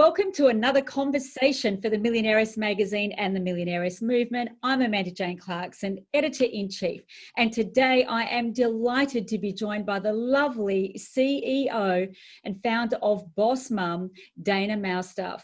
Welcome to another conversation for the Millionairess magazine and the Millionairess movement. I'm Amanda Jane Clarkson, editor-in-chief, and today I am delighted to be joined by the lovely CEO and founder of Boss Mum, Dana Malstaff.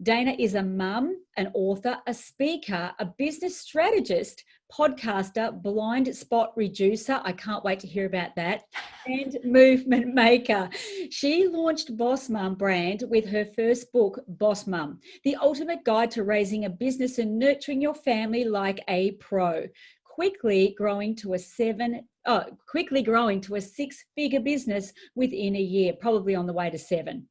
Dana is a mum, an author, a speaker, a business strategist, podcaster, blind spot reducer. I can't wait to hear about that. And movement maker. She launched Boss Mum brand with her first book, Boss Mum, the ultimate guide to raising a business and nurturing your family like a pro. Quickly growing to a six-figure business within a year, probably on the way to 7.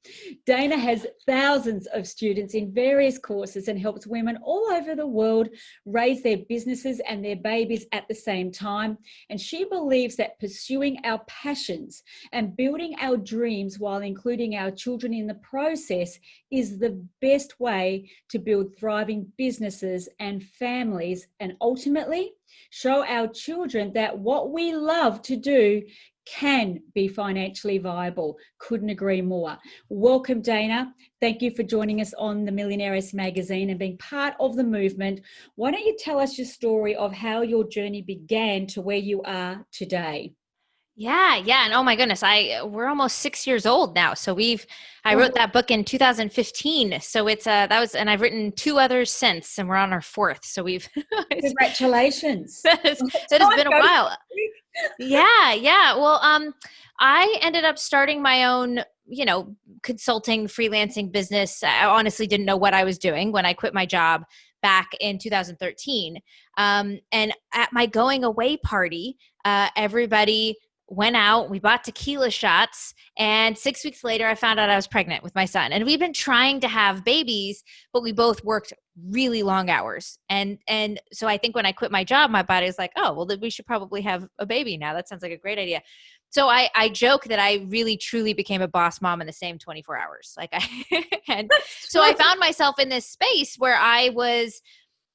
Dana has thousands of students in various courses and helps women all over the world raise their businesses and their babies at the same time. And she believes that pursuing our passions and building our dreams while including our children in the process is the best way to build thriving businesses and families, and ultimately show our children that what we love to do can be financially viable. Couldn't agree more. Welcome, Dana. Thank you for joining us on the Millionairess magazine and being part of the movement. Why don't you tell us your story of how your journey began to where you are today? Yeah. And oh my goodness, we're almost 6 years old now. So I wrote that book in 2015. So and I've written 2 others since, and we're on our 4th. So Congratulations. It has been a while. Yeah. Well, I ended up starting my own, consulting, freelancing business. I honestly didn't know what I was doing when I quit my job back in 2013. And at my going away party, everybody went out, we bought tequila shots, and 6 weeks later, I found out I was pregnant with my son. And we've been trying to have babies, but we both worked really long hours. And so I think when I quit my job, my body was like, oh, well, then we should probably have a baby now. That sounds like a great idea. So I joke that I really, truly became a boss mom in the same 24 hours. So I found myself in this space where I was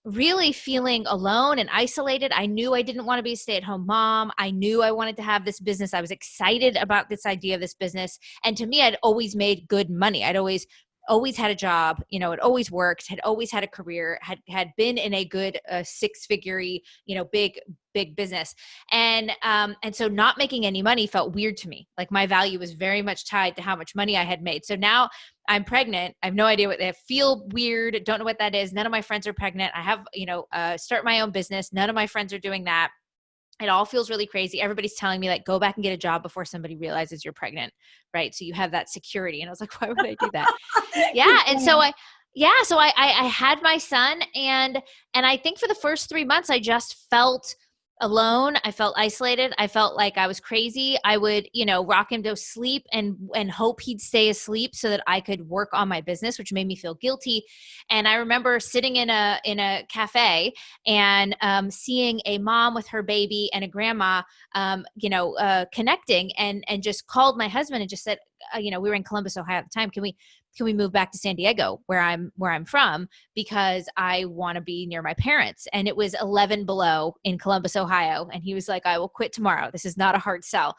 really feeling alone and isolated. I knew I didn't want to be a stay-at-home mom. I knew I wanted to have this business. I was excited about this idea of this business. And to me, I'd always made good money. I'd always had a job, it always worked, had always had a career, had been in a good 6-figure, big business. And so not making any money felt weird to me. Like my value was very much tied to how much money I had made. So now I'm pregnant. I have no idea I feel weird. Don't know what that is. None of my friends are pregnant. I have, start my own business. None of my friends are doing that. It all feels really crazy. Everybody's telling me go back and get a job before somebody realizes you're pregnant. Right. So you have that security. And I was like, why would I do that? Yeah. And so I had my son, and I think for the first 3 months, I just felt alone. I felt isolated. I felt like I was crazy. I would, rock him to sleep and hope he'd stay asleep so that I could work on my business, which made me feel guilty. And I remember sitting in a cafe and seeing a mom with her baby and a grandma, connecting, and just called my husband and just said, we were in Columbus, Ohio at the time. Can we move back to San Diego where I'm from, because I want to be near my parents? And it was 11 below in Columbus, Ohio. And he was like, I will quit tomorrow. This is not a hard sell.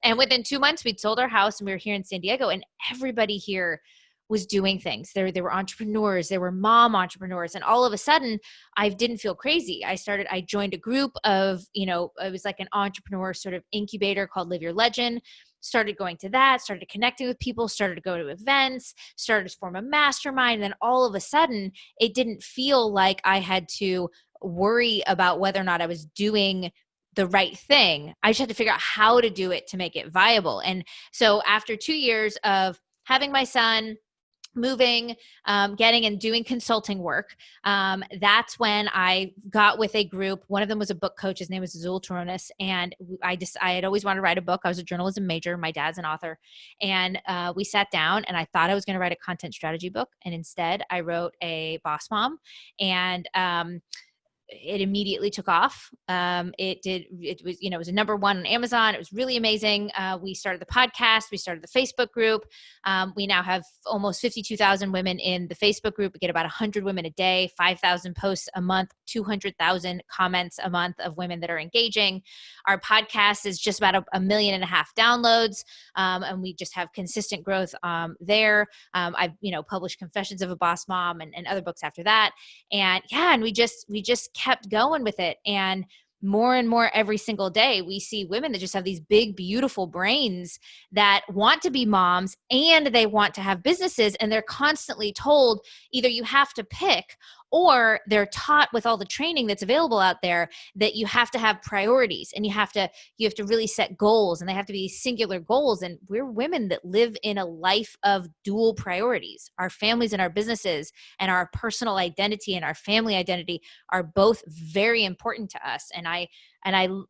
And within 2 months, we'd sold our house and we were here in San Diego, and everybody here was doing things. There were entrepreneurs, there were mom entrepreneurs. And all of a sudden I didn't feel crazy. I joined a group of, it was like an entrepreneur sort of incubator called Live Your Legend. Started going to that, started connecting with people, started to go to events, started to form a mastermind. And then all of a sudden, it didn't feel like I had to worry about whether or not I was doing the right thing. I just had to figure out how to do it to make it viable. And so after 2 years of having my son, moving, getting and doing consulting work, that's when I got with a group. One of them was a book coach. His name was Zul Toronis. And I had always wanted to write a book. I was a journalism major. My dad's an author. And we sat down, and I thought I was going to write a content strategy book. And instead I wrote a Boss Mom. And it immediately took off. It was a #1 on Amazon. It was really amazing. We started the podcast. We started the Facebook group. We now have almost 52,000 women in the Facebook group. We get about 100 women a day, 5,000 posts a month. 200,000 comments a month of women that are engaging. Our podcast is just about 1.5 million downloads. And we just have consistent growth there. I've, published Confessions of a Boss Mom and other books after that. And we just kept going with it. And more and more every single day, we see women that just have these big, beautiful brains that want to be moms and they want to have businesses. And they're constantly told either you have to pick, or they're taught with all the training that's available out there that you have to have priorities and you have to really set goals, and they have to be singular goals. And we're women that live in a life of dual priorities. Our families and our businesses and our personal identity and our family identity are both very important to us. And I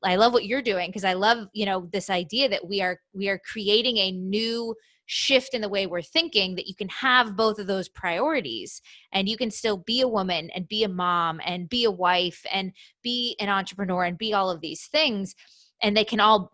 love what you're doing, because I love, this idea that we are creating a new shift in the way we're thinking, that you can have both of those priorities and you can still be a woman and be a mom and be a wife and be an entrepreneur and be all of these things. And they can all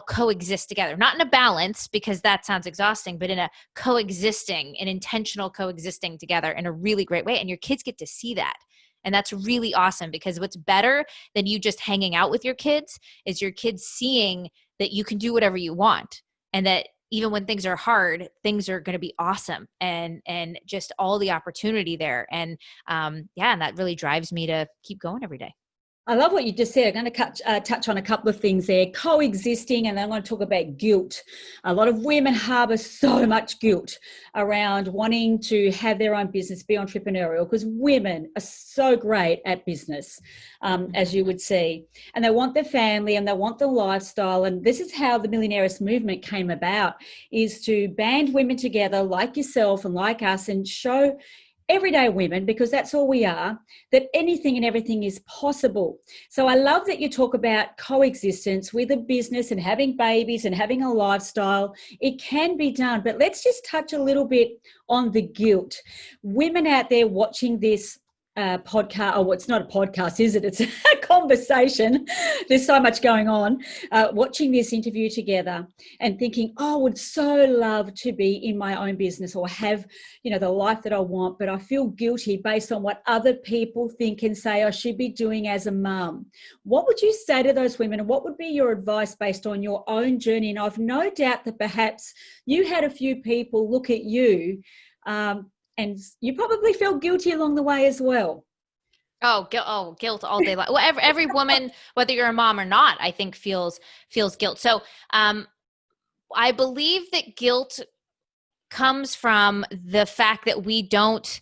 coexist together, not in a balance, because that sounds exhausting, but in a coexisting, an intentional coexisting together in a really great way. And your kids get to see that. And that's really awesome, because what's better than you just hanging out with your kids is your kids seeing that you can do whatever you want, and that even when things are hard, things are going to be awesome, and just all the opportunity there. And and that really drives me to keep going every day. I love what you just said. I'm going to touch on a couple of things there. Coexisting, and then I'm going to talk about guilt. A lot of women harbour so much guilt around wanting to have their own business, be entrepreneurial, because women are so great at business, as you would see. And they want their family and they want the lifestyle. And this is how the Millionairess movement came about, is to band women together like yourself and like us and show everyday women, because that's all we are, that anything and everything is possible. So I love that you talk about coexistence with a business and having babies and having a lifestyle. It can be done, but let's just touch a little bit on the guilt. Women out there watching this podcast, or it's not a podcast, is it? It's a conversation. There's so much going on. Watching this interview together and thinking, I would so love to be in my own business or have, the life that I want, but I feel guilty based on what other people think and say I should be doing as a mum. What would you say to those women, and what would be your advice based on your own journey? And I've no doubt that perhaps you had a few people look at you, and you probably feel guilty along the way as well. Guilt all day long. Well, every woman, whether you're a mom or not, I think feels guilt. So I believe that guilt comes from the fact that we don't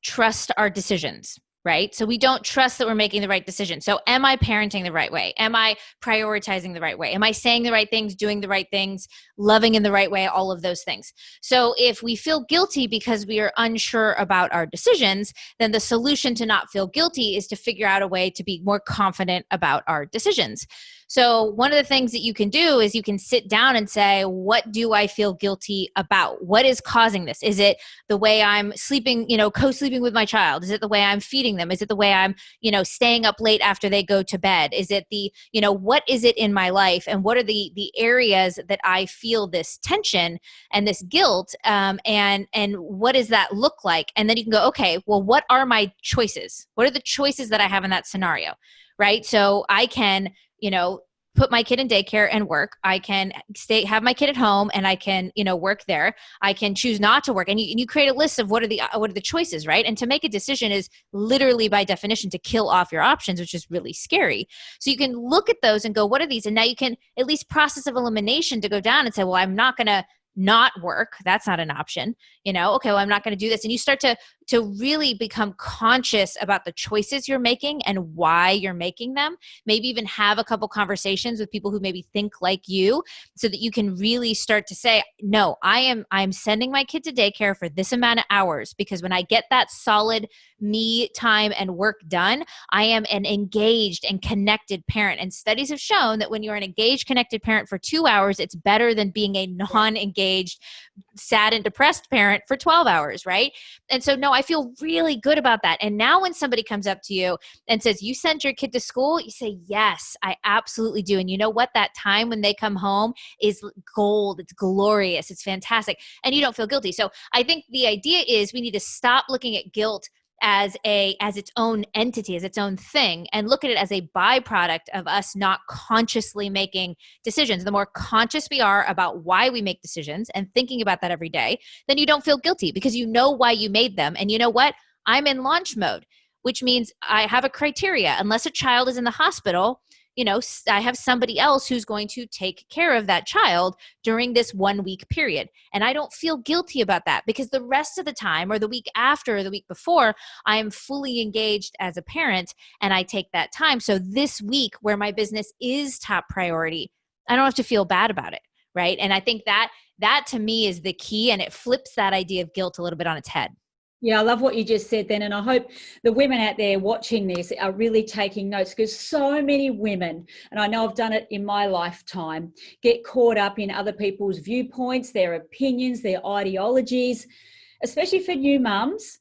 trust our decisions, right? So we don't trust that we're making the right decision. So am I parenting the right way? Am I prioritizing the right way? Am I saying the right things, doing the right things, loving in the right way, all of those things? So if we feel guilty because we are unsure about our decisions, then the solution to not feel guilty is to figure out a way to be more confident about our decisions. So one of the things that you can do is you can sit down and say, what do I feel guilty about? What is causing this? Is it the way I'm sleeping, co-sleeping with my child? Is it the way I'm feeding them? Is it the way I'm, staying up late after they go to bed? Is it the, what is it in my life? And what are the areas that I feel this tension and this guilt? And what does that look like? And then you can go, okay, well, what are my choices? What are the choices that I have in that scenario? Right? So I can, put my kid in daycare and work. I can have my kid at home and I can, work there. I can choose not to work. And you create a list of what are the choices, right? And to make a decision is literally by definition to kill off your options, which is really scary. So you can look at those and go, what are these? And now you can at least process of elimination to go down and say, well, I'm not going to not work. That's not an option. Okay, well, I'm not going to do this. And you start to really become conscious about the choices you're making and why you're making them. Maybe even have a couple conversations with people who maybe think like you, so that you can really start to say, no, I'm sending my kid to daycare for this amount of hours, because when I get that solid me time and work done, I am an engaged and connected parent. And studies have shown that when you're an engaged, connected parent for 2 hours, it's better than being a non-engaged, sad and depressed parent for 12 hours, right? And so, no, I feel really good about that. And now when somebody comes up to you and says, you send your kid to school, you say, yes, I absolutely do. And you know what? That time when they come home is gold. It's glorious. It's fantastic. And you don't feel guilty. So I think the idea is we need to stop looking at guilt as its own entity, as its own thing, and look at it as a byproduct of us not consciously making decisions. The more conscious we are about why we make decisions and thinking about that every day, then you don't feel guilty because you know why you made them. And you know what? I'm in launch mode, which means I have a criteria. Unless a child is in the hospital, I have somebody else who's going to take care of that child during this 1 week period. And I don't feel guilty about that because the rest of the time, or the week after or the week before, I am fully engaged as a parent and I take that time. So this week where my business is top priority, I don't have to feel bad about it. Right. And I think that to me is the key, and it flips that idea of guilt a little bit on its head. Yeah, I love what you just said then. And I hope the women out there watching this are really taking notes, because so many women, and I know I've done it in my lifetime, get caught up in other people's viewpoints, their opinions, their ideologies, especially for new mums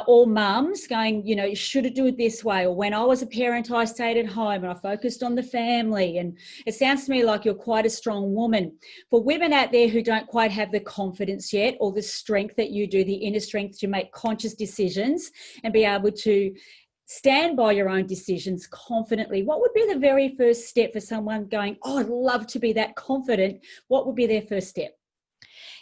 or mums going, you should do it this way. Or when I was a parent, I stayed at home and I focused on the family. And it sounds to me like you're quite a strong woman. For women out there who don't quite have the confidence yet, or the strength that you do, the inner strength to make conscious decisions and be able to stand by your own decisions confidently, what would be the very first step for someone going, oh, I'd love to be that confident? What would be their first step?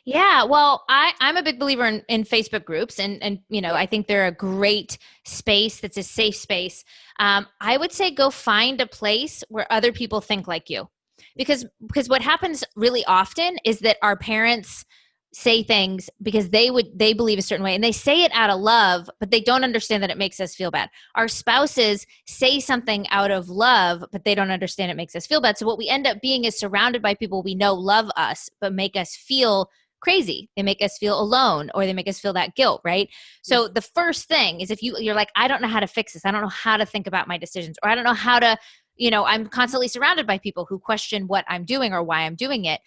Yeah, well, I'm a big believer in Facebook groups, and I think they're a great space that's a safe space. I would say go find a place where other people think like you, because what happens really often is that our parents say things because they believe a certain way, and they say it out of love, but they don't understand that it makes us feel bad. Our spouses say something out of love, but they don't understand it makes us feel bad. So what we end up being is surrounded by people we know love us, but make us feel crazy. They make us feel alone, or they make us feel that guilt, right? So the first thing is, if you're like, I don't know how to fix this. I don't know how to think about my decisions, or I don't know how to, I'm constantly surrounded by people who question what I'm doing or why I'm doing it,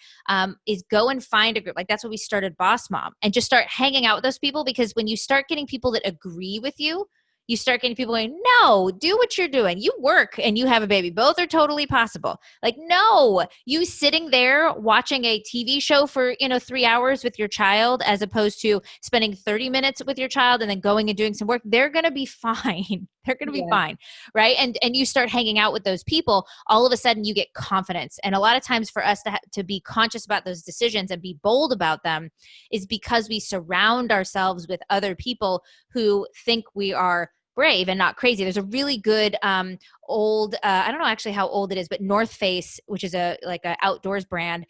is go and find a group. Like, that's what we started Boss Mom, and just start hanging out with those people, because when you start getting people that agree with you, you start getting people going, no, do what you're doing. You work and you have a baby. Both are totally possible. Like, no, you sitting there watching a TV show for, 3 hours with your child, as opposed to spending 30 minutes with your child and then going and doing some work. They're going to be fine. They're going to be fine. Right. And you start hanging out with those people, all of a sudden you get confidence. And a lot of times for us to be conscious about those decisions and be bold about them is because we surround ourselves with other people who think we are brave and not crazy. There's a really good old, I don't know actually how old it is, but North Face, which is a outdoors brand,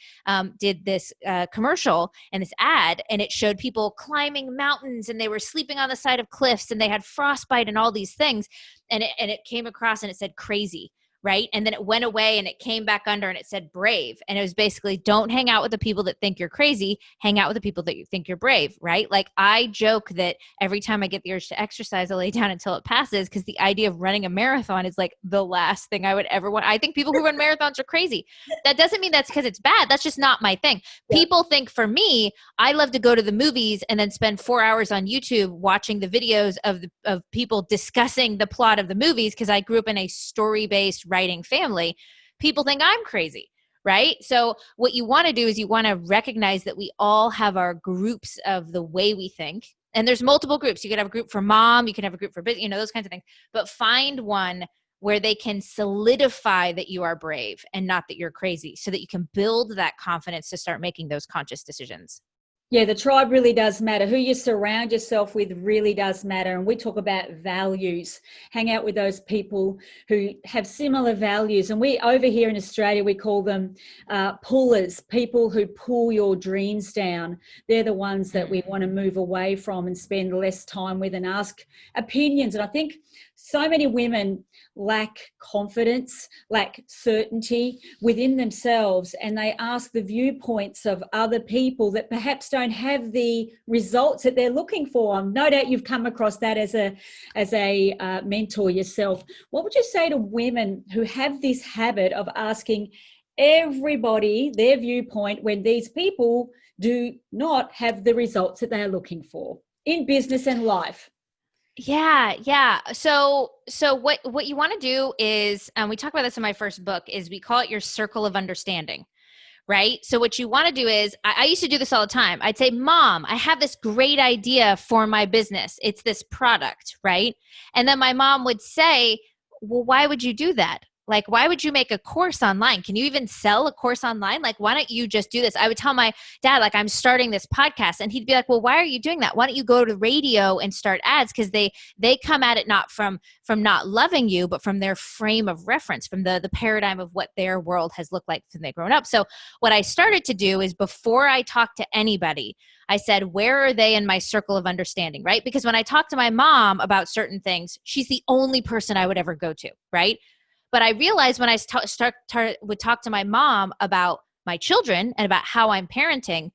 did this commercial and this ad, and it showed people climbing mountains, and they were sleeping on the side of cliffs, and they had frostbite and all these things. And it came across and it said crazy. Right. And then it went away and it came back under and it said brave. And it was basically, don't hang out with the people that think you're crazy. Hang out with the people that you think you're brave. Right. Like, I joke that every time I get the urge to exercise, I lay down until it passes, because the idea of running a marathon is like the last thing I would ever want. I think people who run marathons are crazy. That doesn't mean that's because it's bad. That's just not my thing. Yeah. People think, for me, I love to go to the movies and then spend 4 hours on YouTube watching the videos of people discussing the plot of the movies, because I grew up in a story-based writing family. People think I'm crazy, right? So what you want to do is you want to recognize that we all have our groups of the way we think. And there's multiple groups. You could have a group for mom, you can have a group for business, those kinds of things. But find one where they can solidify that you are brave and not that you're crazy, so that you can build that confidence to start making those conscious decisions. Yeah, the tribe really does matter. Who you surround yourself with really does matter. And we talk about values. Hang out with those people who have similar values. And we, over here in Australia, we call them pullers, people who pull your dreams down. They're the ones that we want to move away from and spend less time with and ask opinions. And I think so many women lack confidence, lack certainty within themselves, and they ask the viewpoints of other people that perhaps don't have the results that they're looking for. No doubt you've come across that as a mentor yourself. What would you say to women who have this habit of asking everybody their viewpoint when these people do not have the results that they're looking for in business and life? Yeah. So what you want to do is, we talk about this in my first book, is we call it your circle of understanding, right? So what you want to do is, I used to do this all the time. I'd say, Mom, I have this great idea for my business. It's this product, right? And then my mom would say, well, why would you do that? Like, why would you make a course online? Can you even sell a course online? Like, why don't you just do this? I would tell my dad, like, I'm starting this podcast. And he'd be like, well, why are you doing that? Why don't you go to radio and start ads? Because they come at it not from not loving you, but from their frame of reference, from the paradigm of what their world has looked like since they've grown up. So what I started to do is, before I talk to anybody, I said, where are they in my circle of understanding, right? Because when I talk to my mom about certain things, she's the only person I would ever go to, right? But I realized when I would talk to my mom about my children and about how I'm parenting,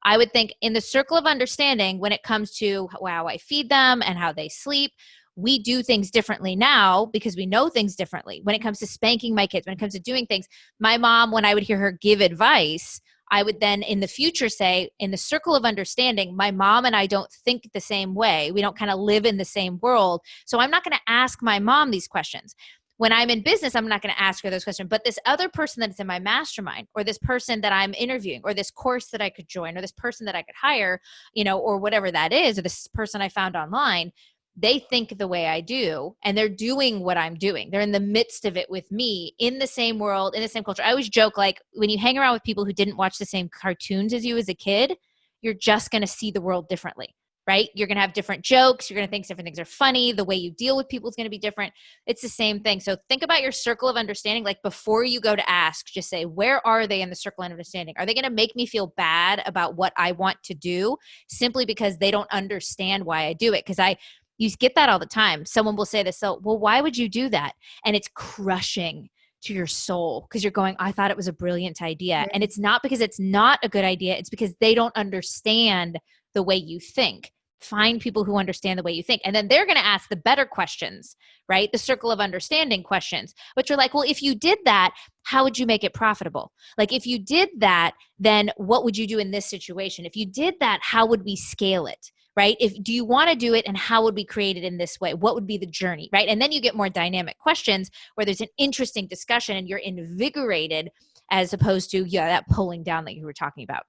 I would think, in the circle of understanding, when it comes to how I feed them and how they sleep, we do things differently now because we know things differently. When it comes to spanking my kids, when it comes to doing things, my mom, when I would hear her give advice, I would then in the future say, in the circle of understanding, my mom and I don't think the same way. We don't kind of live in the same world. So I'm not going to ask my mom these questions. When I'm in business, I'm not going to ask her those questions. But this other person that's in my mastermind, or this person that I'm interviewing, or this course that I could join, or this person that I could hire, or whatever that is, or this person I found online, they think the way I do, and they're doing what I'm doing. They're in the midst of it with me, in the same world, in the same culture. I always joke, like, when you hang around with people who didn't watch the same cartoons as you as a kid, you're just going to see the world differently. Right? You're going to have different jokes. You're going to think different things are funny. The way you deal with people is going to be different. It's the same thing. So think about your circle of understanding. Like, before you go to ask, just say, where are they in the circle of understanding? Are they going to make me feel bad about what I want to do simply because they don't understand why I do it? Because you get that all the time. Someone will say this, so, well, why would you do that? And it's crushing to your soul because you're going, I thought it was a brilliant idea. And it's not because it's not a good idea. It's because they don't understand the way you think. Find people who understand the way you think. And then they're going to ask the better questions, right? The circle of understanding questions, which are like, well, if you did that, how would you make it profitable? Like, if you did that, then what would you do in this situation? If you did that, how would we scale it? Right? Do you want to do it, and how would we create it in this way? What would be the journey? Right? And then you get more dynamic questions where there's an interesting discussion and you're invigorated, as opposed to, that pulling down that you were talking about.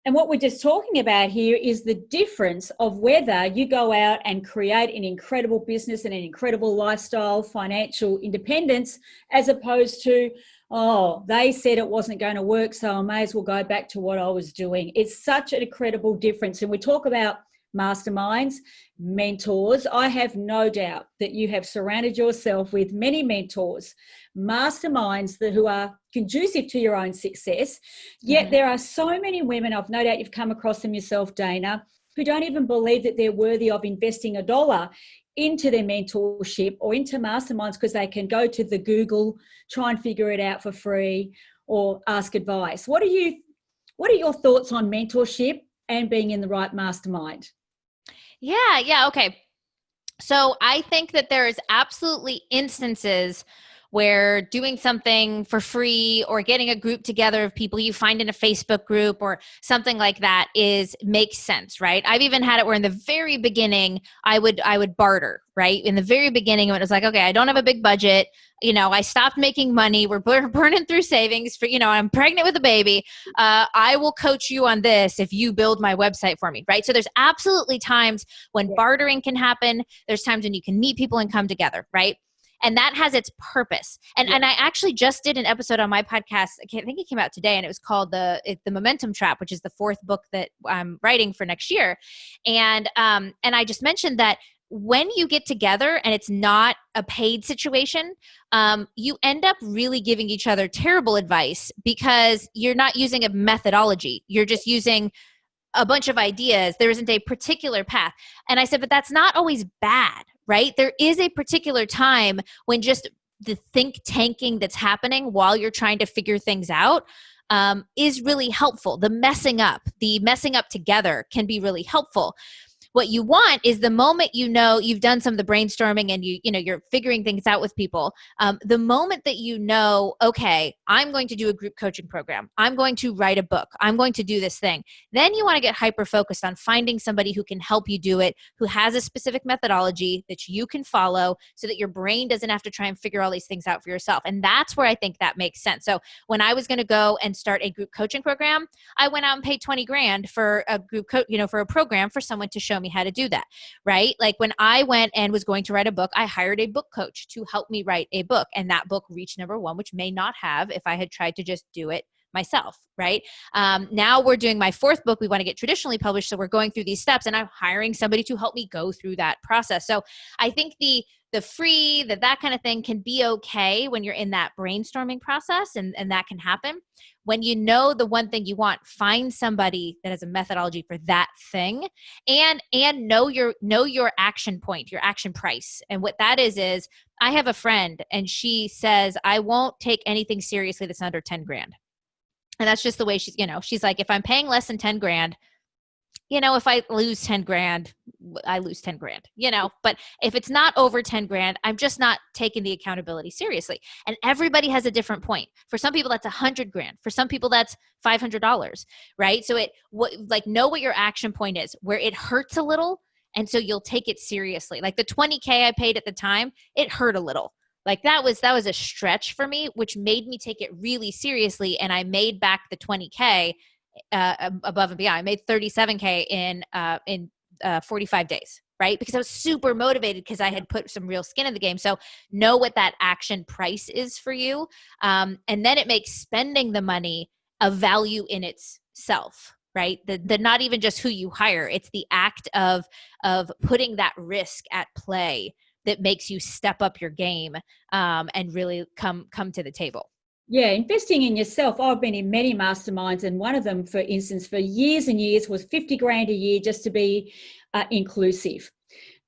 And what we're just talking about here is the difference of whether you go out and create an incredible business and an incredible lifestyle, financial independence, as opposed to, oh, they said it wasn't going to work, so I may as well go back to what I was doing. It's such an incredible difference. And we talk about masterminds, mentors. I have no doubt that you have surrounded yourself with many mentors, masterminds who are conducive to your own success. Yet there are so many women, I've no doubt you've come across them yourself, Dana, who don't even believe that they're worthy of investing $1 into their mentorship or into masterminds because they can go to the Google, try and figure it out for free, or ask advice. What are your thoughts on mentorship and being in the right mastermind? Yeah. Okay. So I think that there is absolutely instances where doing something for free or getting a group together of people you find in a Facebook group or something like that makes sense, right? I've even had it where in the very beginning, I would barter, right? In the very beginning, when it was like, okay, I don't have a big budget. I stopped making money. We're burning through savings for, I'm pregnant with a baby. I will coach you on this if you build my website for me, right? So there's absolutely times when bartering can happen. There's times when you can meet people and come together, right? And that has its purpose. And I actually just did an episode on my podcast. I think it came out today, and it was called the Momentum Trap, which is the 4th book that I'm writing for next year. And I just mentioned that when you get together and it's not a paid situation, you end up really giving each other terrible advice because you're not using a methodology. You're just using a bunch of ideas. There isn't a particular path. And I said, but that's not always bad, right? There is a particular time when just the think tanking that's happening while you're trying to figure things out is really helpful. The messing up together can be really helpful. What you want is the moment you know you've done some of the brainstorming and you're figuring things out with people. The moment that you know, okay, I'm going to do a group coaching program, I'm going to write a book, I'm going to do this thing. Then you want to get hyper focused on finding somebody who can help you do it, who has a specific methodology that you can follow, so that your brain doesn't have to try and figure all these things out for yourself. And that's where I think that makes sense. So when I was going to go and start a group coaching program, I went out and paid 20 grand for a group for a program for someone to show me how to do that, right? Like when I went and was going to write a book, I hired a book coach to help me write a book. And that book reached number one, which may not have if I had tried to just do it myself, right? Now we're doing my fourth book. We want to get traditionally published. So we're going through these steps and I'm hiring somebody to help me go through that process. So I think the free, that kind of thing can be okay when you're in that brainstorming process, and that can happen. When you know the one thing you want, find somebody that has a methodology for that thing, and know your action point, your action price. And what that is I have a friend and she says, I won't take anything seriously that's under 10 grand. And that's just the way she's like, if I'm paying less than 10 grand, if I lose 10 grand, I lose 10 grand, but if it's not over 10 grand, I'm just not taking the accountability seriously. And everybody has a different point. For some people, that's 100 grand. For some people, that's $500, right? So know what your action point is, where it hurts a little. And so you'll take it seriously. Like the 20K I paid at the time, it hurt a little. Like that was a stretch for me, which made me take it really seriously. And I made back the 20K above and beyond. I made 37K in 45 days, right? Because I was super motivated because I had put some real skin in the game. So know what that action price is for you. And then it makes spending the money a value in itself, right? The not even just who you hire. It's the act of putting that risk at play that makes you step up your game and really come to the table. Yeah, investing in yourself. I've been in many masterminds, and one of them, for instance, for years and years was 50 grand a year just to be inclusive.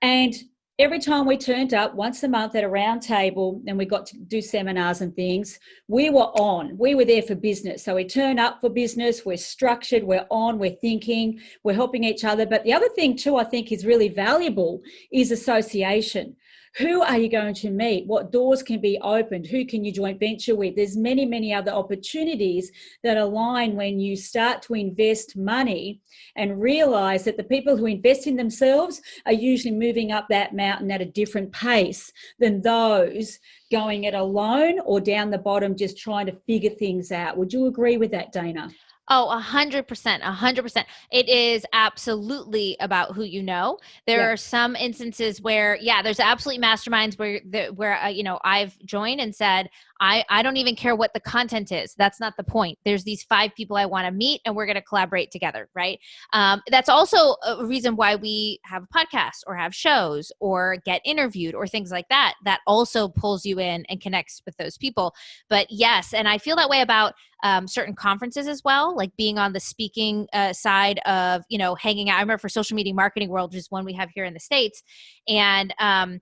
And every time we turned up once a month at a round table and we got to do seminars and things, we were there for business. So we turn up for business, we're structured, we're on, we're thinking, we're helping each other. But the other thing too, I think is really valuable is association. Who are you going to meet? What doors can be opened? Who can you joint venture with? There's many, many other opportunities that align when you start to invest money and realize that the people who invest in themselves are usually moving up that mountain at a different pace than those going it alone or down the bottom just trying to figure things out. Would you agree with that, Dana? Oh, 100%, 100%. It is absolutely about who you know. There are some instances where, there's absolutely masterminds where I've joined and said, I don't even care what the content is. That's not the point. There's these 5 people I want to meet and we're going to collaborate together, right? That's also a reason why we have a podcast or have shows or get interviewed or things like that. That also pulls you in and connects with those people. But yes, and I feel that way about certain conferences as well, like being on the speaking side of, hanging out. I remember for Social Media Marketing World, which is one we have here in the States. And I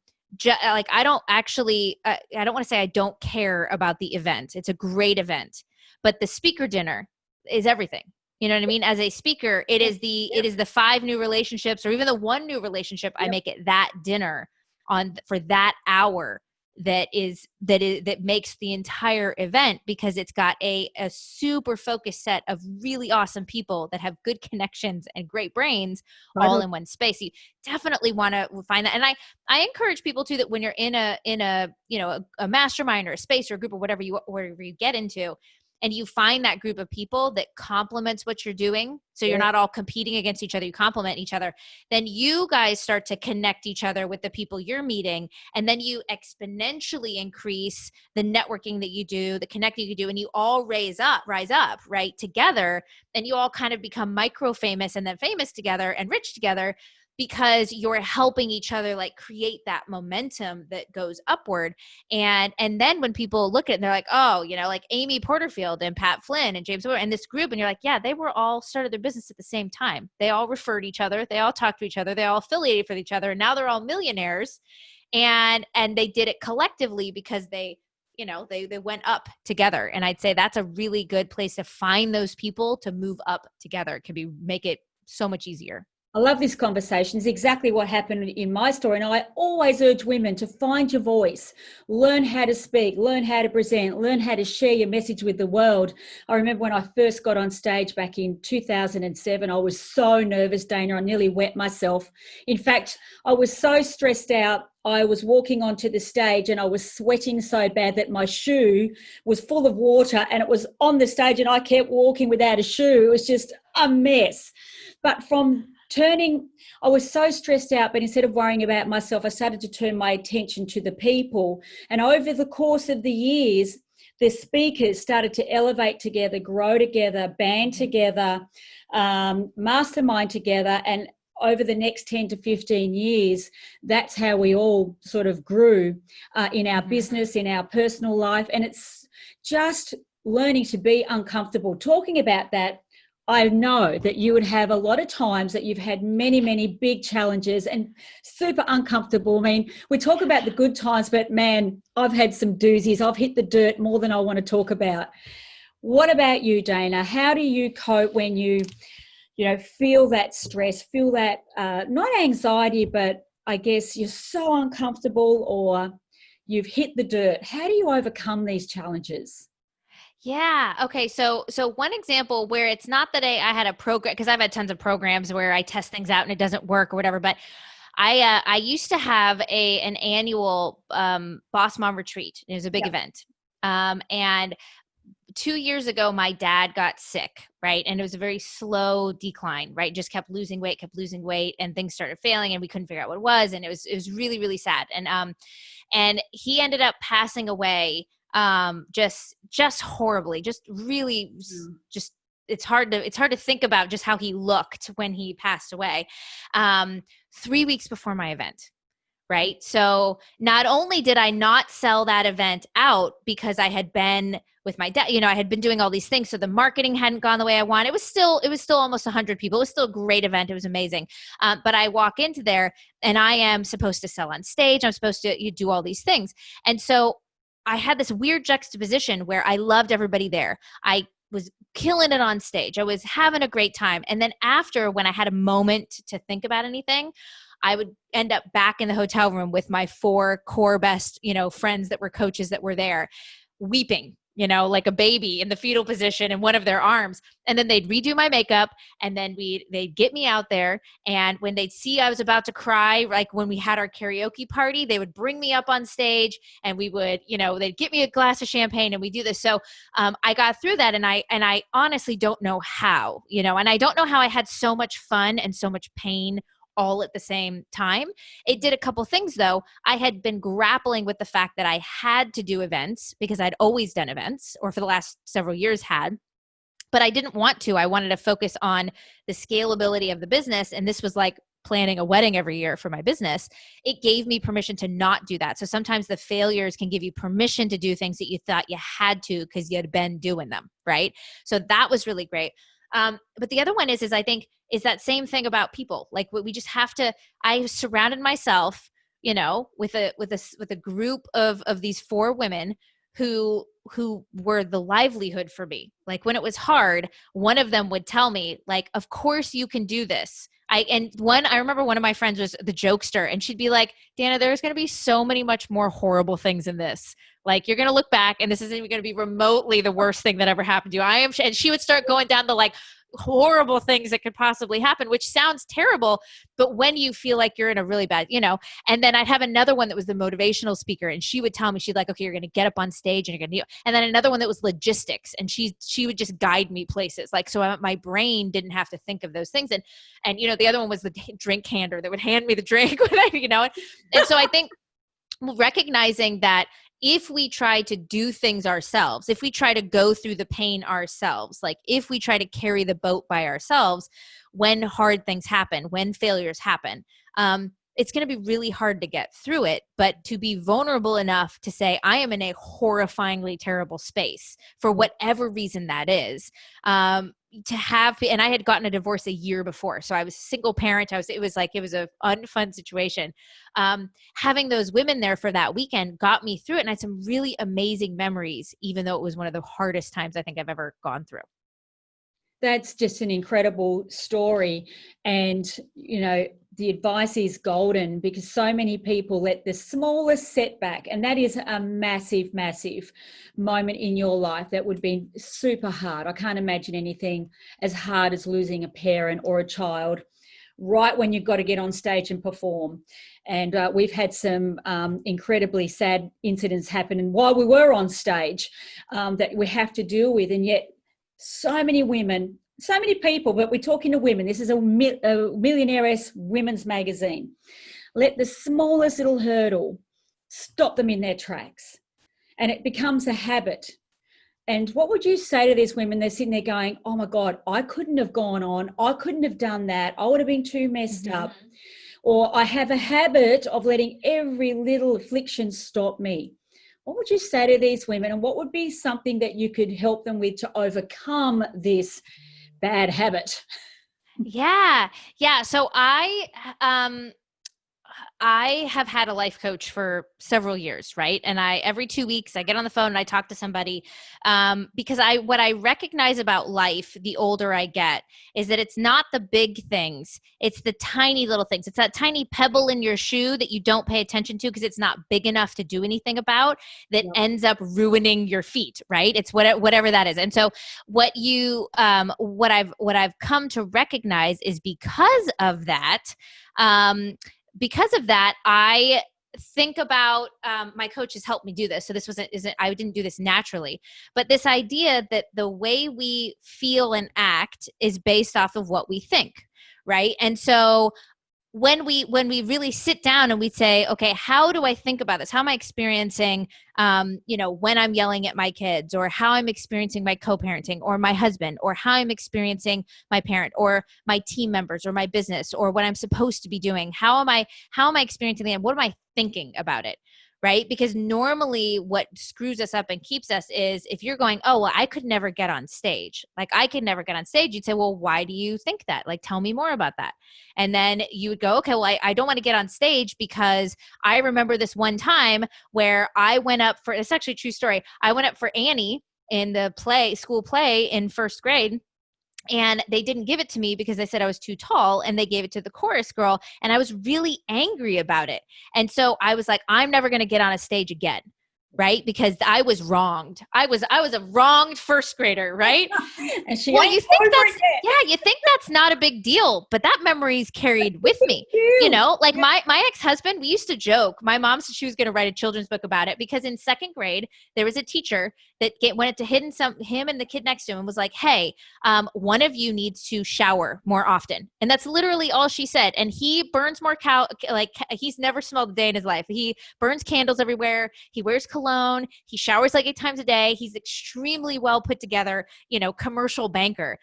don't want to say I don't care about the event. It's a great event, but the speaker dinner is everything. You know what I mean? As a speaker, it is the 5 new relationships or even the 1 new relationship. I make it that dinner for that hour that makes the entire event, because it's got a super focused set of really awesome people that have good connections and great brains all in one space. You definitely want to find that. And I encourage people too, that when you're in a mastermind or a space or a group or whatever you get into, and you find that group of people that complements what you're doing, so you're not all competing against each other, you complement each other, then you guys start to connect each other with the people you're meeting, and then you exponentially increase the networking that you do, the connecting you do, and you all rise up, right, together, and you all kind of become micro famous and then famous together and rich together, because you're helping each other like create that momentum that goes upward. And then when people look at it and they're like, oh, like Amy Porterfield and Pat Flynn and James Wood and this group, and you're like, yeah, they were all started their business at the same time. They all referred each other. They all talked to each other. They all affiliated with each other. And now they're all millionaires. And they did it collectively because they went up together. And I'd say that's a really good place to find those people to move up together. It can make it so much easier. I love this conversation. It's exactly what happened in my story. And I always urge women to find your voice, learn how to speak, learn how to present, learn how to share your message with the world. I remember when I first got on stage back in 2007, I was so nervous, Dana. I nearly wet myself. In fact, I was so stressed out. I was walking onto the stage and I was sweating so bad that my shoe was full of water and it was on the stage and I kept walking without a shoe. It was just a mess. But I was so stressed out, but instead of worrying about myself, I started to turn my attention to the people. And over the course of the years, the speakers started to elevate together, grow together, band together, mastermind together. And over the next 10 to 15 years, that's how we all sort of grew in our business, in our personal life. And it's just learning to be uncomfortable. Talking about that, I know that you would have a lot of times that you've had many, many big challenges and super uncomfortable. I mean, we talk about the good times, but man, I've had some doozies. I've hit the dirt more than I want to talk about. What about you, Dana? How do you cope when you feel that stress, feel that, not anxiety, but I guess you're so uncomfortable or you've hit the dirt? How do you overcome these challenges? Yeah. Okay. So one example where it's not that I had a program, because I've had tons of programs where I test things out and it doesn't work or whatever, but I used to have an annual Boss Mom retreat. It was a big event. And 2 years ago, my dad got sick, right? And it was a very slow decline, right? Just kept losing weight, and things started failing and we couldn't figure out what it was. And it was really, really sad. And he ended up passing away just horribly, just really just it's hard to think about just how he looked when he passed away 3 weeks before my event. Right. So not only did I not sell that event out because I had been with my dad, I had been doing all these things. So the marketing hadn't gone the way I wanted. It was still almost 100 people. It was still a great event. It was amazing. But I walk into there and I am supposed to sell on stage. I'm supposed to do all these things. And so I had this weird juxtaposition where I loved everybody there. I was killing it on stage. I was having a great time. And then after, when I had a moment to think about anything, I would end up back in the hotel room with my 4 core best, friends that were coaches that were there, weeping, like a baby in the fetal position in one of their arms. And then they'd redo my makeup and then they'd get me out there. And when they'd see I was about to cry, like when we had our karaoke party, they would bring me up on stage and we would, they'd get me a glass of champagne and we do this. So I got through that and I honestly don't know how, and I don't know how I had so much fun and so much pain all at the same time. It did a couple things though. I had been grappling with the fact that I had to do events because I'd always done events, or for the last several years had, but I didn't want to. I wanted to focus on the scalability of the business. And this was like planning a wedding every year for my business. It gave me permission to not do that. So sometimes the failures can give you permission to do things that you thought you had to because you had been doing them, right? So that was really great. But the other one is I think is that same thing about people. Like we just have to, I surrounded myself, with a group of these 4 women who were the livelihood for me. Like when it was hard, one of them would tell me like, of course you can do this. I remember one of my friends was the jokester and she'd be like, Dana, there's going to be so many much more horrible things in this. Like you're going to look back and this isn't even going to be remotely the worst thing that ever happened to you. And she would start going down the like horrible things that could possibly happen, which sounds terrible. But when you feel like you're in a really bad, and then I'd have another one that was the motivational speaker. And she would tell me, she'd like, okay, you're going to get up on stage and you're going to, and then another one that was logistics. And she would just guide me places. Like, so my brain didn't have to think of those things. And the other one was the drink hander that would hand me the drink, And so I think recognizing that if we try to do things ourselves, if we try to go through the pain ourselves, like if we try to carry the boat by ourselves, when hard things happen, when failures happen, it's going to be really hard to get through it. But to be vulnerable enough to say, I am in a horrifying terrible space for whatever reason that is, and I had gotten a divorce a year before. So I was a single parent. It was an unfun situation. Having those women there for that weekend got me through it. And I had some really amazing memories, even though it was one of the hardest times I think I've ever gone through. That's just an incredible story. And, the advice is golden, because so many people let the smallest setback, and that is a massive, massive moment in your life that would be super hard. I can't imagine anything as hard as losing a parent or a child right when you've got to get on stage and perform. And we've had some incredibly sad incidents happen and while we were on stage that we have to deal with. And yet so many women, so many people, but we're talking to women. This is a Millionairess women's magazine. Let the smallest little hurdle stop them in their tracks, and it becomes a habit. And what would you say to these women? They're sitting there going, oh my God, I couldn't have gone on. I couldn't have done that. I would have been too messed up. Or I have a habit of letting every little affliction stop me. What would you say to these women? And what would be something that you could help them with to overcome this bad habit? Yeah. So I have had a life coach for several years, right? And every 2 weeks I get on the phone and I talk to somebody because what I recognize about life the older I get is that it's not the big things. It's the tiny little things. It's that tiny pebble in your shoe that you don't pay attention to because it's not big enough to do anything about that ends up ruining your feet, right? It's whatever that is. And so what I've come to recognize is because of that, I think about my coach has helped me do this. So this I didn't do this naturally, but this idea that the way we feel and act is based off of what we think, right? And so when we really sit down and we say, okay, how do I think about this? How am I experiencing, when I'm yelling at my kids, or how I'm experiencing my co-parenting or my husband, or how I'm experiencing my parent or my team members or my business or what I'm supposed to be doing? How am I experiencing them? What am I thinking about it? Right? Because normally what screws us up and keeps us is if you're going, oh, well, I could never get on stage. Like I could never get on stage. You'd say, well, why do you think that? Like, tell me more about that. And then you would go, okay, well, I don't want to get on stage because I remember this one time where I went up for, it's actually a true story. I went up for Annie in the school play in first grade. And they didn't give it to me because they said I was too tall, and they gave it to the chorus girl. And I was really angry about it. And so I was like, I'm never going to get on a stage again. Right? Because I was wronged. I was a wronged first grader, right? And you think that's not a big deal, but that memory's carried with me. Like my ex-husband, we used to joke. My mom said she was going to write a children's book about it because in second grade, there was a teacher that went to him and the kid next to him and was like, hey, one of you needs to shower more often. And that's literally all she said. And he burns more he's never smelled a day in his life. He burns candles everywhere. He wears cologne. He showers like 8 times a day. He's extremely well put together, commercial banker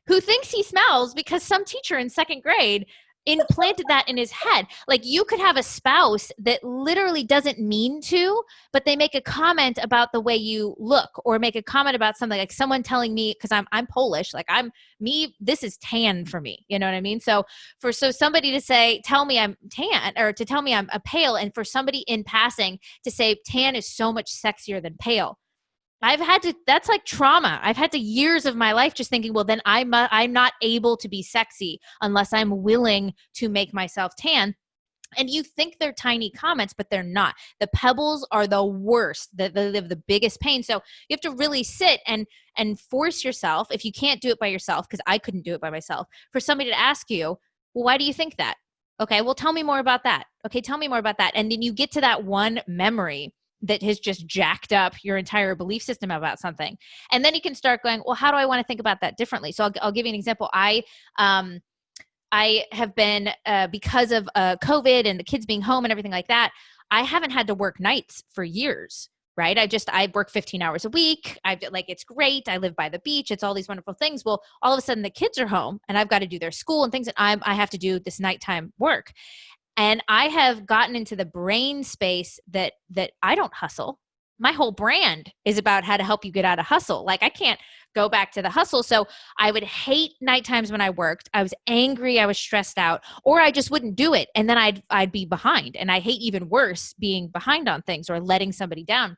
who thinks he smells because some teacher in second grade implanted that in his head. Like you could have a spouse that literally doesn't mean to, but they make a comment about the way you look, or make a comment about something, like someone telling me, because I'm Polish, like this is tan for me. You know what I mean? So somebody to say, tell me I'm tan, or to tell me I'm a pale, and for somebody in passing to say tan is so much sexier than pale. That's like trauma. I've had to years of my life just thinking, well, then I'm not able to be sexy unless I'm willing to make myself tan. And you think they're tiny comments, but they're not. The pebbles are the worst. They have the biggest pain. So you have to really sit and force yourself, if you can't do it by yourself, because I couldn't do it by myself, for somebody to ask you, well, why do you think that? Okay, well, tell me more about that. Okay, tell me more about that. And then you get to that one memory that has just jacked up your entire belief system about something. And then you can start going, well, how do I want to think about that differently? So I'll give you an example. I have been, because of COVID and the kids being home and everything like that, I haven't had to work nights for years, right? I work 15 hours a week. It's great. I live by the beach. It's all these wonderful things. Well, all of a sudden the kids are home and I've got to do their school and things, and I have to do this nighttime work. And I have gotten into the brain space that I don't hustle. My whole brand is about how to help you get out of hustle. Like I can't go back to the hustle. So I would hate night times when I worked. I was angry. I was stressed out, or I just wouldn't do it. And then I'd be behind. And I hate even worse being behind on things or letting somebody down.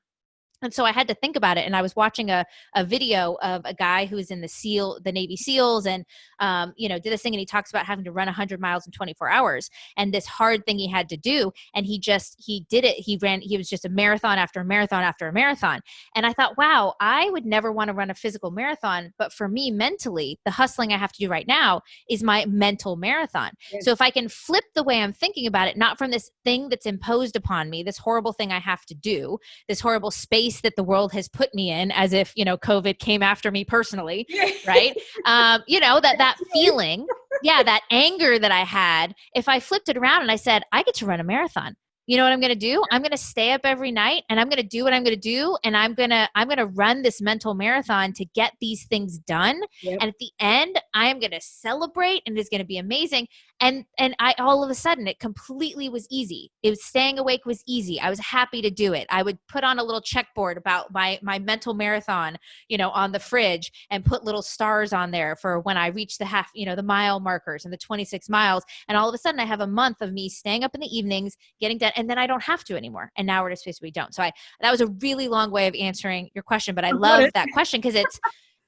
And so I had to think about it. And I was watching a video of a guy who was in the Navy SEALs, and, did this thing. And he talks about having to run 100 miles in 24 hours and this hard thing he had to do. And he did it. He was just a marathon after a marathon after a marathon. And I thought, wow, I would never want to run a physical marathon. But for me, mentally, the hustling I have to do right now is my mental marathon. Yes. So if I can flip the way I'm thinking about it, not from this thing that's imposed upon me, this horrible thing I have to do, this horrible space that the world has put me in, as if, COVID came after me personally, right? That feeling, that anger that I had, if I flipped it around and I said, I get to run a marathon. You know what I'm going to do? I'm going to stay up every night and I'm going to do what I'm going to do. And I'm going to run this mental marathon to get these things done. Yep. And at the end, I am going to celebrate, and it's going to be amazing. And I, all of a sudden, it completely was easy. Staying awake was easy. I was happy to do it. I would put on a little checkboard about my mental marathon, on the fridge, and put little stars on there for when I reach the the mile markers and the 26 miles. And all of a sudden I have a month of me staying up in the evenings, getting done, and then I don't have to anymore. And now we're at a space where we don't. So that was a really long way of answering your question, but I love that question because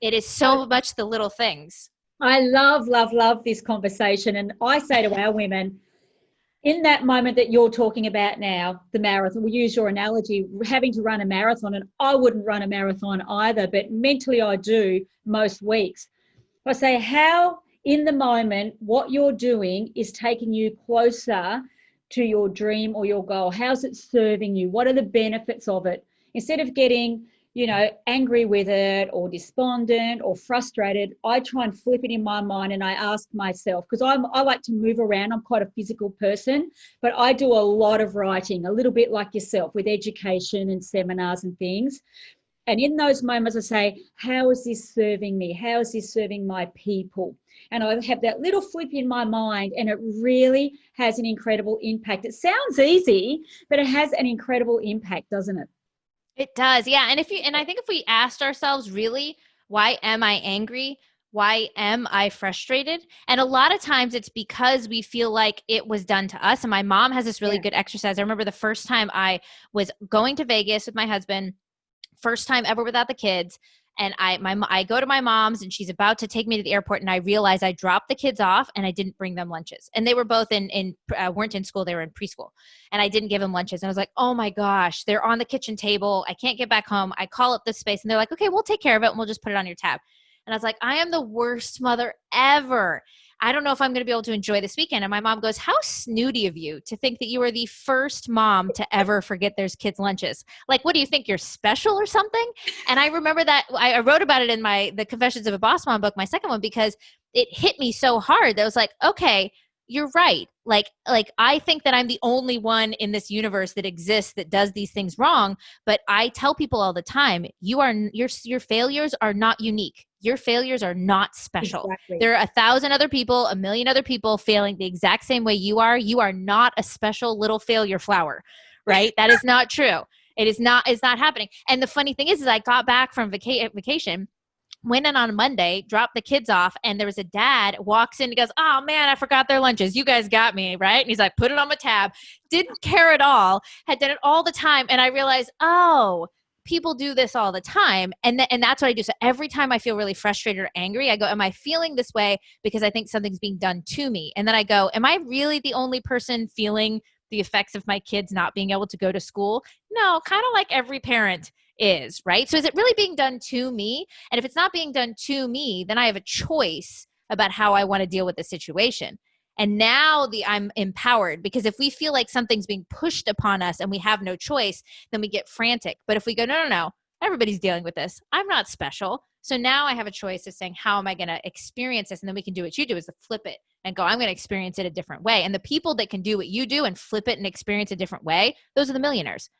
it is so much the little things. I love, love, love this conversation. And I say to our women, in that moment that you're talking about now, the marathon, we use your analogy, having to run a marathon, and I wouldn't run a marathon either, but mentally I do most weeks. I say, how in the moment, what you're doing is taking you closer to your dream or your goal. How's it serving you? What are the benefits of it? Instead of getting angry with it or despondent or frustrated, I try and flip it in my mind, and I ask myself, because I like to move around. I'm quite a physical person, but I do a lot of writing, a little bit like yourself, with education and seminars and things. And in those moments I say, how is this serving me? How is this serving my people? And I have that little flip in my mind, and it really has an incredible impact. It sounds easy, but it has an incredible impact, doesn't it? It does. Yeah. And I think if we asked ourselves, really, why am I angry? Why am I frustrated? And a lot of times it's because we feel like it was done to us. And my mom has this really good exercise. I remember the first time I was going to Vegas with my husband, first time ever without the kids. And I go to my mom's, and she's about to take me to the airport, and I realize I dropped the kids off and I didn't bring them lunches. And they were both weren't in school. They were in preschool, and I didn't give them lunches. And I was like, oh my gosh, they're on the kitchen table. I can't get back home. I call up this space, and they're like, okay, we'll take care of it, and we'll just put it on your tab. And I was like, I am the worst mother ever. I don't know if I'm going to be able to enjoy this weekend. And my mom goes, how snooty of you to think that you are the first mom to ever forget there's kids' lunches. Like, what do you think? You're special or something? And I remember that I wrote about it in the Confessions of a Boss Mom book, my second one, because it hit me so hard that I was like, okay, you're right. Like I think that I'm the only one in this universe that exists that does these things wrong. But I tell people all the time, your failures are not unique. Your failures are not special. Exactly. There are 1,000 other people, 1,000,000 other people failing the exact same way you are. You are not a special little failure flower, right? That is not true. It's not happening. And the funny thing is I got back from vacation, went in on a Monday, dropped the kids off, and there was a dad walks in and goes, oh man, I forgot their lunches. You guys got me, right? And he's like, put it on my tab. Didn't care at all. Had done it all the time. And I realized, oh, people do this all the time. And that's what I do. So every time I feel really frustrated or angry, I go, am I feeling this way because I think something's being done to me? And then I go, am I really the only person feeling the effects of my kids not being able to go to school? No, kind of like every parent is, right? So is it really being done to me? And if it's not being done to me, then I have a choice about how I want to deal with the situation. And now I'm empowered, because if we feel like something's being pushed upon us and we have no choice, then we get frantic. But if we go, no, everybody's dealing with this. I'm not special. So now I have a choice of saying, how am I going to experience this? And then we can do what you do, is to flip it and go, I'm going to experience it a different way. And the people that can do what you do and flip it and experience a different way, those are the millionaires.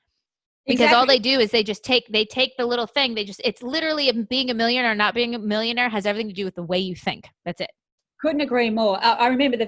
Because all they do is they take the little thing. It's literally being a millionaire or not being a millionaire has everything to do with the way you think. That's it. Couldn't agree more. I remember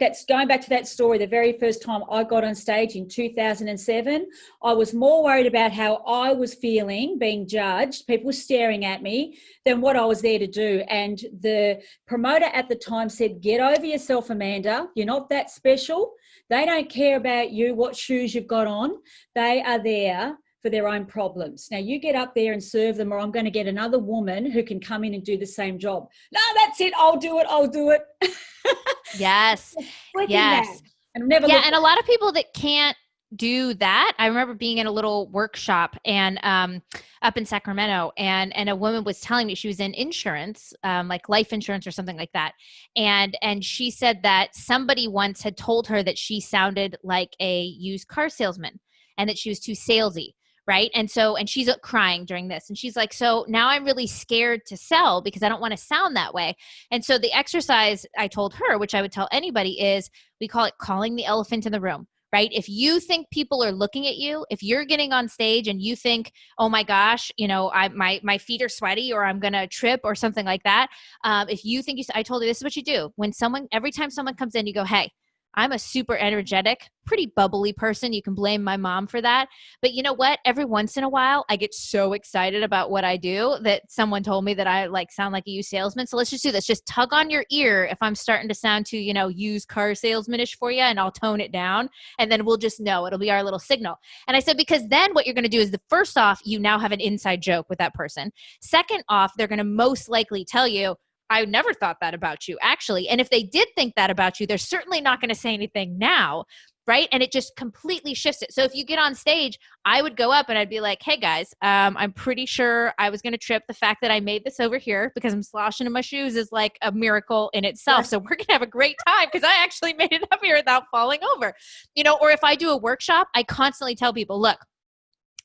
that's going back to that story. The very first time I got on stage in 2007, I was more worried about how I was feeling, being judged, people staring at me, than what I was there to do. And the promoter at the time said, get over yourself, Amanda. You're not that special. They don't care about you, what shoes you've got on. They are there for their own problems. Now you get up there and serve them, or I'm going to get another woman who can come in and do the same job. No, that's it. I'll do it. Yes. Yes. That. And never yeah. And a lot of people that can't do that. I remember being in a little workshop and up in Sacramento, and a woman was telling me she was in insurance, like life insurance or something like that. And she said that somebody once had told her that she sounded like a used car salesman and that she was too salesy. Right. And she's crying during this. And she's like, so now I'm really scared to sell because I don't want to sound that way. And so the exercise I told her, which I would tell anybody, is we call it calling the elephant in the room. Right? If you think people are looking at you, if you're getting on stage and you think, oh my gosh, my feet are sweaty or I'm going to trip or something like that. If you think I told you this is what you do. Every time someone comes in, you go, hey, I'm a super energetic, pretty bubbly person. You can blame my mom for that. But you know what? Every once in a while, I get so excited about what I do that someone told me that I sound like a used salesman. So let's just do this. Just tug on your ear if I'm starting to sound too, used car salesmanish for you, and I'll tone it down. And then we'll just know. It'll be our little signal. And I said, because then what you're going to do is first off, you now have an inside joke with that person. Second off, they're going to most likely tell you, I never thought that about you, actually. And if they did think that about you, they're certainly not going to say anything now, right? And it just completely shifts it. So if you get on stage, I would go up and I'd be like, hey guys, I'm pretty sure I was going to trip. The fact that I made this over here because I'm sloshing in my shoes is like a miracle in itself. Yes. So we're going to have a great time because I actually made it up here without falling over. Or if I do a workshop, I constantly tell people, look,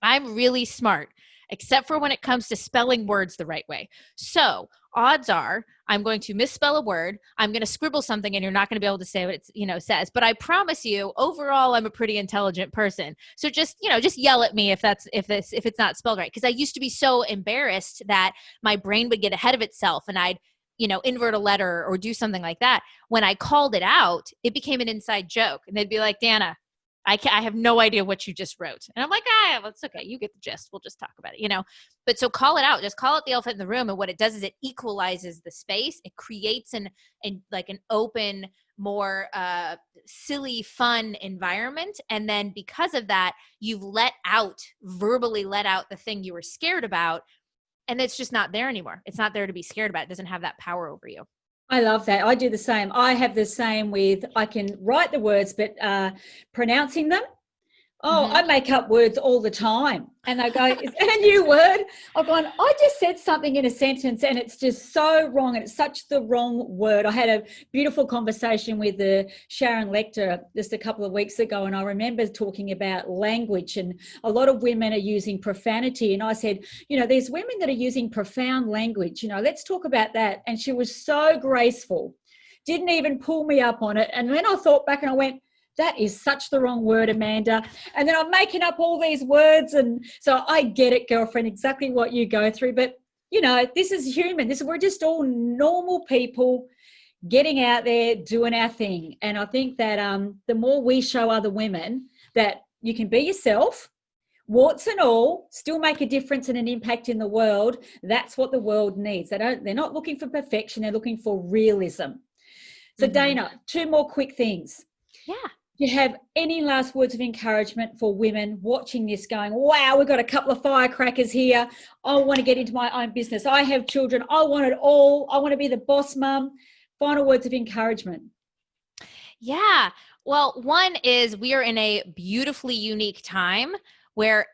I'm really smart, except for when it comes to spelling words the right way. So odds are I'm going to misspell a word. I'm going to scribble something and you're not going to be able to say what it says. But I promise you, overall, I'm a pretty intelligent person. So just yell at me if it's not spelled right. Because I used to be so embarrassed that my brain would get ahead of itself and I'd invert a letter or do something like that. When I called it out, it became an inside joke. And they'd be like, Dana, I have no idea what you just wrote. And I'm like, well, it's okay. You get the gist. We'll just talk about it, But so call it out. Just call it the elephant in the room. And what it does is it equalizes the space. It creates an open, more silly, fun environment. And then because of that, you've verbally let out the thing you were scared about. And it's just not there anymore. It's not there to be scared about. It doesn't have that power over you. I love that. I do the same. I have the same I can write the words, but pronouncing them. I make up words all the time. And they go, is that a new word? I've gone, I just said something in a sentence and it's just so wrong. And it's such the wrong word. I had a beautiful conversation with Sharon Lecter just a couple of weeks ago. And I remember talking about language, and a lot of women are using profanity. And I said, there's women that are using profound language. Let's talk about that. And she was so graceful, didn't even pull me up on it. And then I thought back and I went, that is such the wrong word, Amanda. And then I'm making up all these words. And so I get it, girlfriend, exactly what you go through. But, this is human. We're just all normal people getting out there, doing our thing. And I think that the more we show other women that you can be yourself, warts and all, still make a difference and an impact in the world, that's what the world needs. They're not looking for perfection. They're looking for realism. So Dana, 2 more quick things. Yeah. Do you have any last words of encouragement for women watching this going, wow, we've got a couple of firecrackers here. I want to get into my own business. I have children. I want it all. I want to be the boss mum. Final words of encouragement. Yeah. Well, one is we are in a beautifully unique time where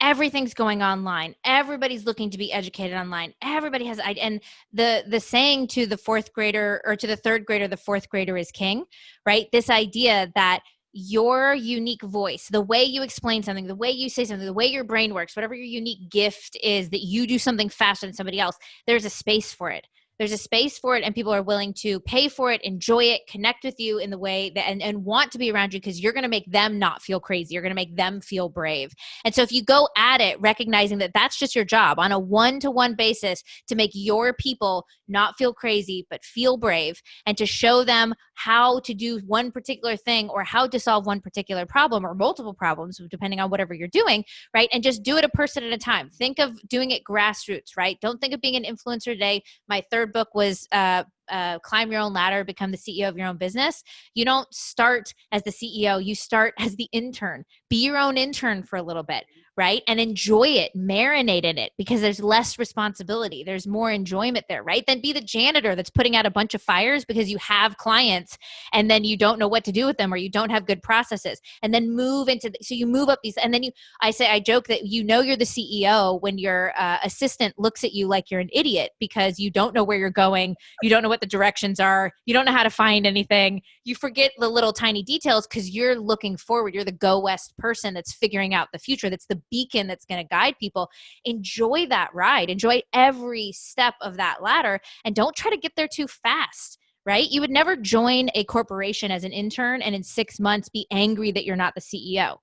everything's going online. Everybody's looking to be educated online. Everybody has, and the saying to the 4th grader or to the 3rd grader, the 4th grader is king, right? This idea that your unique voice, the way you explain something, the way you say something, the way your brain works, whatever your unique gift is, that you do something faster than somebody else, there's a space for it. There's a space for it, and people are willing to pay for it, enjoy it, connect with you in the way that, and want to be around you because you're going to make them not feel crazy. You're going to make them feel brave. And so if you go at it, recognizing that that's just your job on a one-to-one basis to make your people not feel crazy, but feel brave, and to show them how to do one particular thing or how to solve one particular problem or multiple problems, depending on whatever you're doing, right? And just do it a person at a time. Think of doing it grassroots, right? Don't think of being an influencer today. My 3rd book was Climb Your Own Ladder, Become the CEO of Your Own Business. You don't start as the CEO. You start as the intern. Be your own intern for a little bit, right? And enjoy it, marinate in it, because there's less responsibility. There's more enjoyment there, right? Then be the janitor that's putting out a bunch of fires because you have clients and then you don't know what to do with them, or you don't have good processes. And then move into, so you move up these, and then I joke that you're the CEO when your assistant looks at you like you're an idiot because you don't know where you're going. You don't know what the directions are. You don't know how to find anything. You forget the little tiny details because you're looking forward. You're the go west person that's figuring out the future. That's the beacon that's going to guide people. Enjoy that ride. Enjoy every step of that ladder, and don't try to get there too fast, right? You would never join a corporation as an intern and in 6 months be angry that you're not the CEO.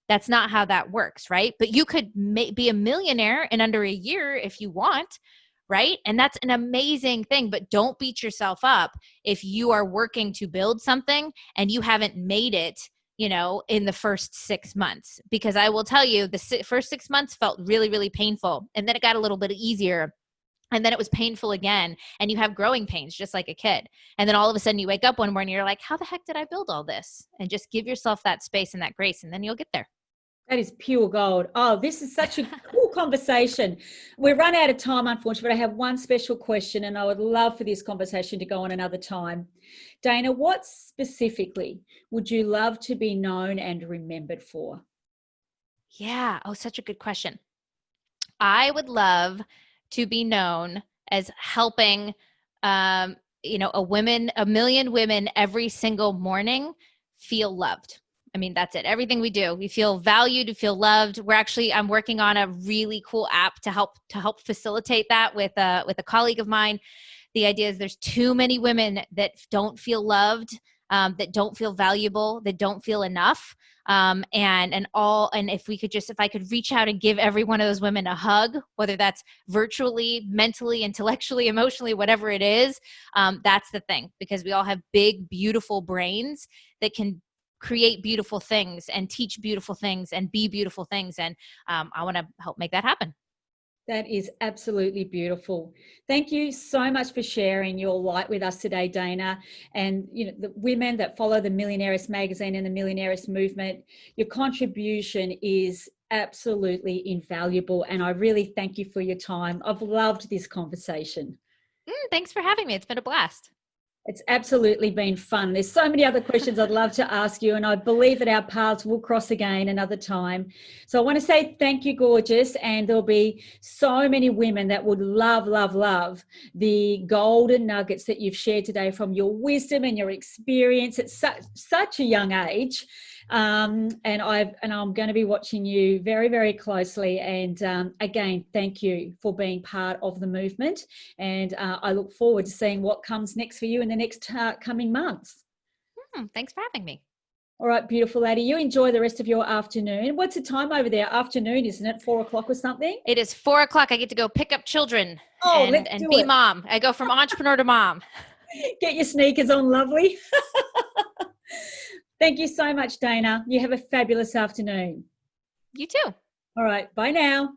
That's not how that works, right? But you could be a millionaire in under a year if you want, right? And that's an amazing thing, but don't beat yourself up if you are working to build something and you haven't made it, in the first 6 months, because I will tell you the first 6 months felt really, really painful. And then it got a little bit easier. And then it was painful again. And you have growing pains just like a kid. And then all of a sudden you wake up one morning, you're like, how the heck did I build all this? And just give yourself that space and that grace, and then you'll get there. That is pure gold. Oh, this is such a cool conversation. We've run out of time, unfortunately, but I have one special question, and I would love for this conversation to go on another time. Dana, what specifically would you love to be known and remembered for? Yeah. Oh, such a good question. I would love to be known as helping, a million women every single morning feel loved. I mean, that's it. Everything we do, we feel valued, we feel loved. I'm working on a really cool app to help facilitate that with a colleague of mine. The idea is there's too many women that don't feel loved, that don't feel valuable, that don't feel enough. And if I could reach out and give every one of those women a hug, whether that's virtually, mentally, intellectually, emotionally, whatever it is, that's the thing, because we all have big, beautiful brains that can create beautiful things and teach beautiful things and be beautiful things. And I want to help make that happen. That is absolutely beautiful. Thank you so much for sharing your light with us today, Dana. And the women that follow the Millionairess magazine and the Millionairess movement, your contribution is absolutely invaluable. And I really thank you for your time. I've loved this conversation. Thanks for having me. It's been a blast. It's absolutely been fun. There's so many other questions I'd love to ask you, and I believe that our paths will cross again another time. So I want to say thank you, gorgeous, and there'll be so many women that would love, love, love the golden nuggets that you've shared today from your wisdom and your experience at such a young age. And I'm going to be watching you very, very closely. And again, thank you for being part of the movement. And I look forward to seeing what comes next for you in the next coming months. Thanks for having me. All right, beautiful lady. You enjoy the rest of your afternoon. What's the time over there? Afternoon, isn't it? 4 o'clock or something? It is 4 o'clock. I get to go pick up children and be mom. I go from entrepreneur to mom. Get your sneakers on, lovely. Thank you so much, Dana. You have a fabulous afternoon. You too. All right. Bye now.